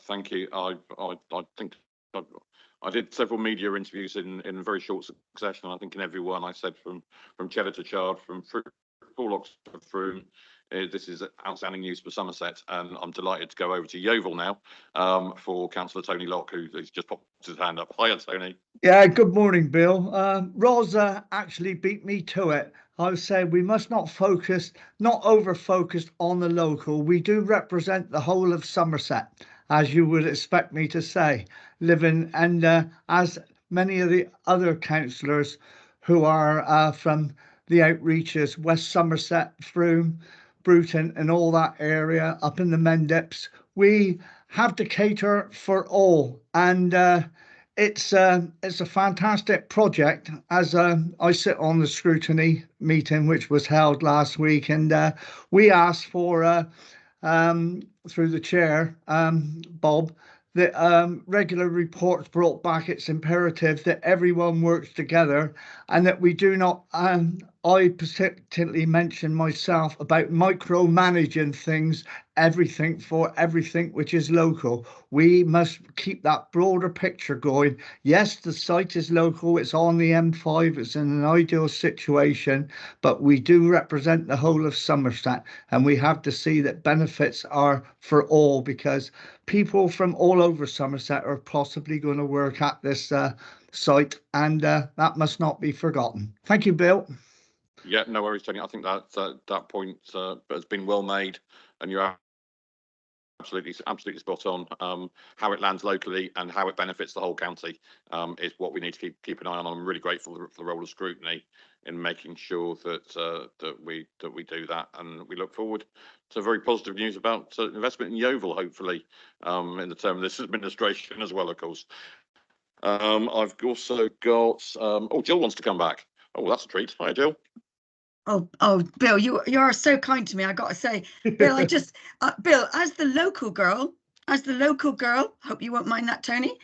Thank you. I think I did several media interviews in very short succession. I think in every one I said from Cheddar to Chard, from Porlock to Frome, this is outstanding news for Somerset, and I'm delighted to go over to Yeovil now for Councillor Tony Locke, who's just popped his hand up. Hiya, Tony. Yeah, good morning, Bill. Rosa actually beat me to it. I was saying we must not over-focus on the local. We do represent the whole of Somerset, as you would expect me to say, living, and as many of the other councillors who are from the outreaches, West Somerset, Frome, Bruton and all that area up in the Mendips, we have to cater for all, and it's a fantastic project. As I sit on the scrutiny meeting which was held last week, and we asked for through the chair, Bob, that regular reports brought back. It's imperative that everyone works together, and that we do not, I particularly mentioned myself about micromanaging things, everything which is local. We must keep that broader picture going. Yes, the site is local, it's on the M5, it's in an ideal situation, but we do represent the whole of Somerset, and we have to see that benefits are for all, because people from all over Somerset are possibly going to work at this site, and that must not be forgotten. Thank you, Bill. Yeah, no worries, Tony. I think that point has been well made, and you're absolutely spot on. How it lands locally and how it benefits the whole county is what we need to keep an eye on. I'm really grateful for the role of scrutiny in making sure that we do that, and we look forward to very positive news about investment in Yeovil, hopefully, in the term of this administration as well, of course. I've also got Jill wants to come back. Oh, that's a treat. Hi, Jill. Oh, Bill, you are so kind to me. I got to say, Bill, Bill, as the local girl, hope you won't mind that, Tony.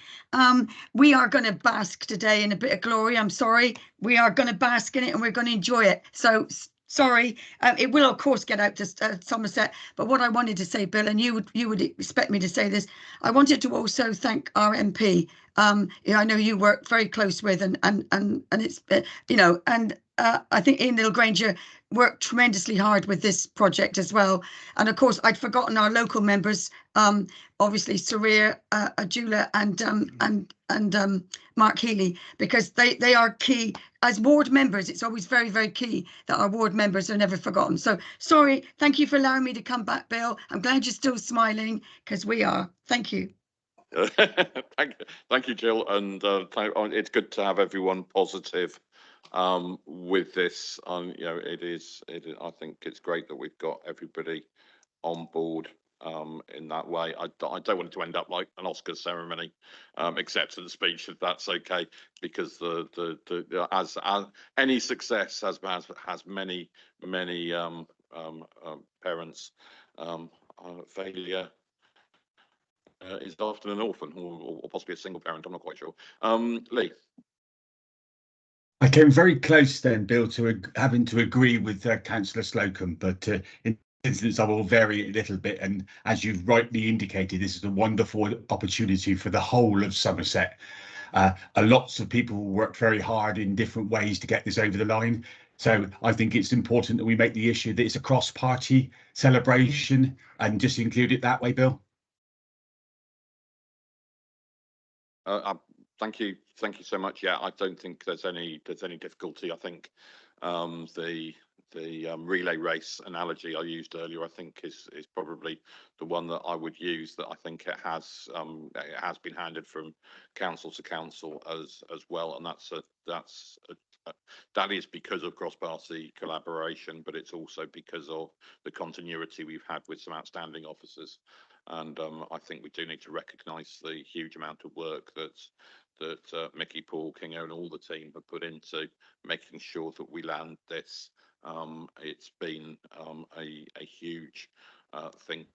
We are going to bask today in a bit of glory. I'm sorry. We are going to bask in it, and we're going to enjoy it. So sorry. It will, of course, get out to Somerset. But what I wanted to say, Bill, and you would expect me to say this, I wanted to also thank our MP. I know you work very close with, and it's and I think Ian Little Granger worked tremendously hard with this project as well. And of course, I'd forgotten our local members, obviously Saria, Ajula and Mark Healy, because they are key. As ward members, it's always very, very key that our ward members are never forgotten. So sorry, thank you for allowing me to come back, Bill. I'm glad you're still smiling, because we are. Thank you. Thank you, Jill, and it's good to have everyone positive with this. You know, it is. I think it's great that we've got everybody on board in that way. I don't want it to end up like an Oscar ceremony acceptance speech, if that's okay, because as any success has many parents. Failure is often an orphan or possibly a single parent. I'm not quite sure. Lee. I came very close then, Bill, to having to agree with Councillor Slocum, but in instance I will vary a little bit. And as you've rightly indicated, this is a wonderful opportunity for the whole of Somerset. Lots of people work very hard in different ways to get this over the line. So I think it's important that we make the issue that it's a cross-party celebration and just include it that way, Bill. Thank you so much. Yeah, I don't think there's any difficulty. I think the relay race analogy I used earlier, I think is probably the one that I would use. That I think it has been handed from council to council as well, and that is because of cross-party collaboration, but it's also because of the continuity we've had with some outstanding officers. And I think we do need to recognise the huge amount of work that Mickey, Paul, Kingo and all the team have put into making sure that we land this. It's been a huge thing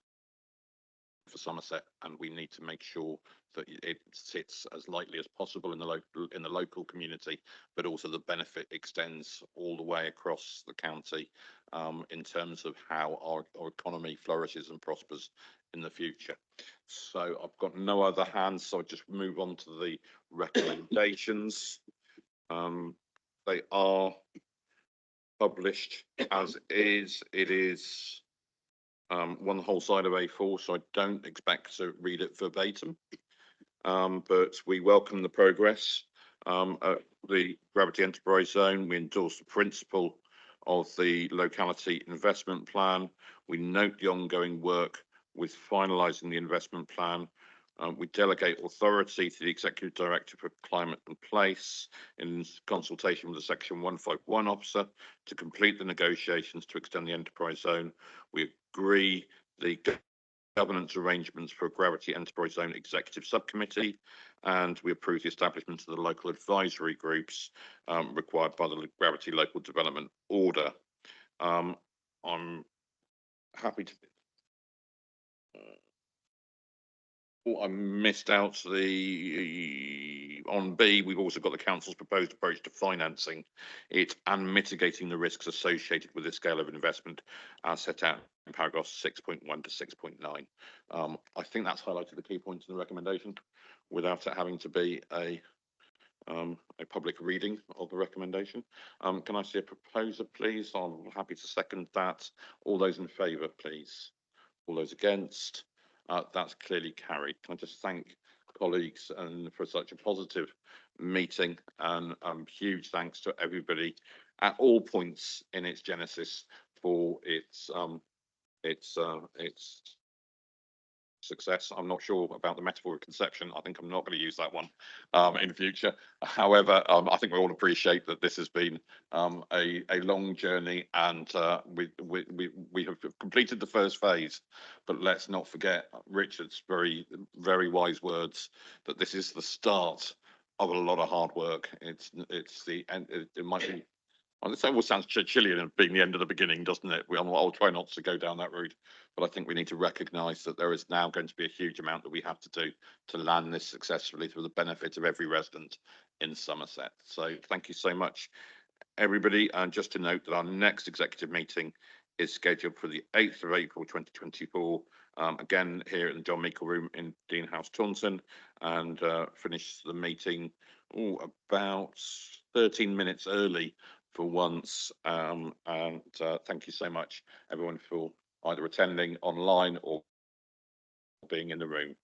for Somerset, and we need to make sure that it sits as lightly as possible in the local community, but also the benefit extends all the way across the county in terms of how our economy flourishes and prospers in the future. So I've got no other hands, so I'll just move on to the recommendations. They are published as is. It is one whole side of A4, so I don't expect to read it verbatim. But we welcome the progress at the Gravity Enterprise Zone. We endorse the principle of the locality investment plan. We note the ongoing work with finalising the investment plan. We delegate authority to the Executive Director for Climate and Place in consultation with the Section 151 officer to complete the negotiations to extend the enterprise zone. We agree the governance arrangements for a Gravity Enterprise Zone Executive Subcommittee, and we approve the establishment of the local advisory groups required by the Gravity Local Development Order. I'm happy to. I missed out on B. We've also got the council's proposed approach to financing it and mitigating the risks associated with this scale of investment, as set out in paragraphs 6.1 to 6.9. I think that's highlighted the key points in the recommendation without it having to be a public reading of the recommendation. Can I see a proposer, please? I'm happy to second that. All those in favour, please. All those against? That's clearly carried. Can I just thank colleagues and for such a positive meeting, and huge thanks to everybody at all points in its genesis for its success. I'm not sure about the metaphor of conception. I think I'm not going to use that one in future. However, I think we all appreciate that this has been a long journey, and we have completed the first phase. But let's not forget Richard's very wise words that this is the start of a lot of hard work. It's the end. It might be. Well, this almost sounds Churchillian being the end of the beginning, doesn't it? I'll try not to go down that route, but I think we need to recognise that there is now going to be a huge amount that we have to do to land this successfully for the benefit of every resident in Somerset. So thank you so much, everybody. And just to note that our next executive meeting is scheduled for the 8th of April 2024, again here in the John Meikle Room in Dean House, Taunton, and finish the meeting about 13 minutes early for once. And thank you so much, everyone, for either attending online or being in the room.